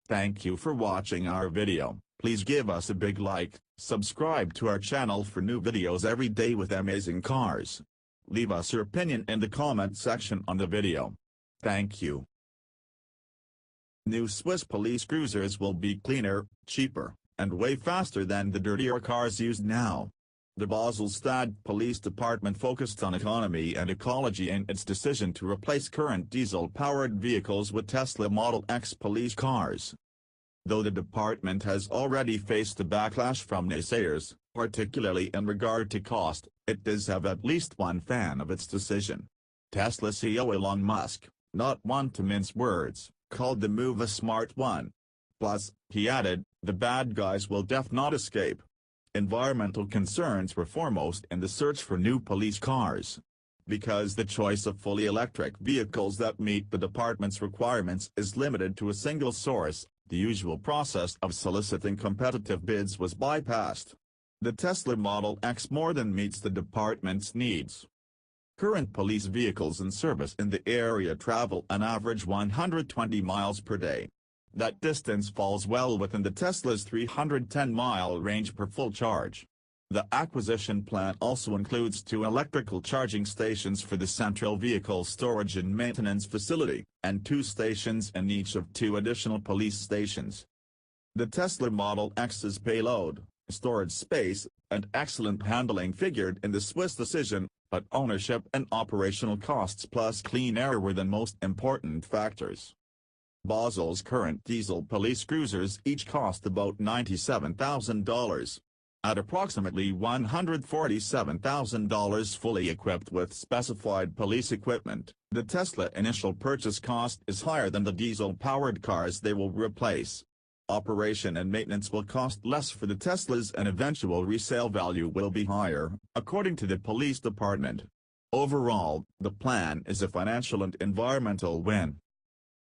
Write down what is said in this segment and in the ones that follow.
Thank you for watching our video. Please give us a big like, subscribe to our channel for new videos every day with amazing cars. Leave us your opinion in the comment section on the video. Thank you. New Swiss police cruisers will be cleaner, cheaper, and way faster than the dirtier cars used now. The Basel-Stadt Police Department focused on economy and ecology in its decision to replace current diesel-powered vehicles with Tesla Model X police cars. Though the department has already faced a backlash from naysayers, particularly in regard to cost, it does have at least one fan of its decision. Tesla CEO Elon Musk, not one to mince words, called the move a smart one. Plus, he added, the bad guys will not escape. Environmental concerns were foremost in the search for new police cars. Because the choice of fully electric vehicles that meet the department's requirements is limited to a single source, the usual process of soliciting competitive bids was bypassed. The Tesla Model X more than meets the department's needs. Current police vehicles in service in the area travel an average 120 miles per day. That distance falls well within the Tesla's 310-mile range per full charge. The acquisition plan also includes 2 electrical charging stations for the central vehicle storage and maintenance facility, and 2 stations in each of 2 additional police stations. The Tesla Model X's payload, storage space, and excellent handling figured in the Swiss decision, but ownership and operational costs plus clean air were the most important factors. Basel's current diesel police cruisers each cost about $97,000. At approximately $147,000 fully equipped with specified police equipment, the Tesla initial purchase cost is higher than the diesel-powered cars they will replace. Operation and maintenance will cost less for the Teslas and eventual resale value will be higher, according to the police department. Overall, the plan is a financial and environmental win.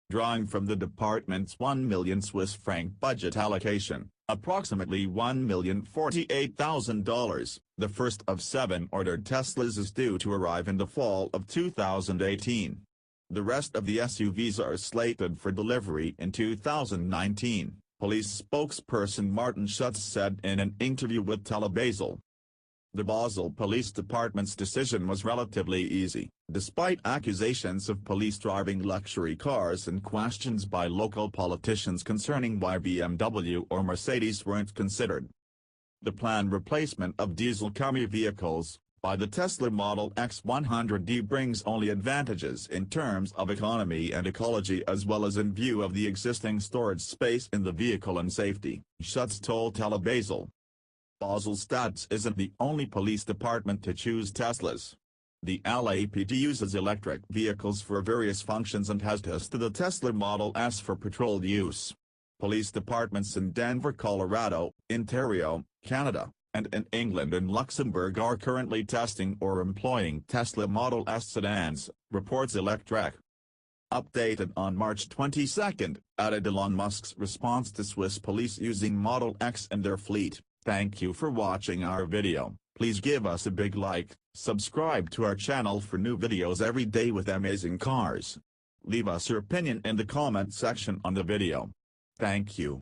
Drawing from the department's 1 million Swiss franc budget allocation, approximately $1,048,000, the first of 7 ordered Teslas is due to arrive in the fall of 2018. The rest of the SUVs are slated for delivery in 2019, police spokesperson Martin Schutz said in an interview with Basel. The Basel Police Department's decision was relatively easy, despite accusations of police driving luxury cars and questions by local politicians concerning why BMW or Mercedes weren't considered. The planned replacement of diesel commie vehicles by the Tesla Model X 100D brings only advantages in terms of economy and ecology as well as in view of the existing storage space in the vehicle and safety, Schutz told Basel. Basel-Stadt isn't the only police department to choose Teslas. The LAPD uses electric vehicles for various functions and has tested the Tesla Model S for patrol use. Police departments in Denver, Colorado, Ontario, Canada, and in England and Luxembourg are currently testing or employing Tesla Model S sedans, reports Electrek. Updated on March 22, added Elon Musk's response to Swiss police using Model X in their fleet. Thank you for watching our video. Please give us a big like, subscribe to our channel for new videos every day with amazing cars. Leave us your opinion in the comment section on the video. Thank you.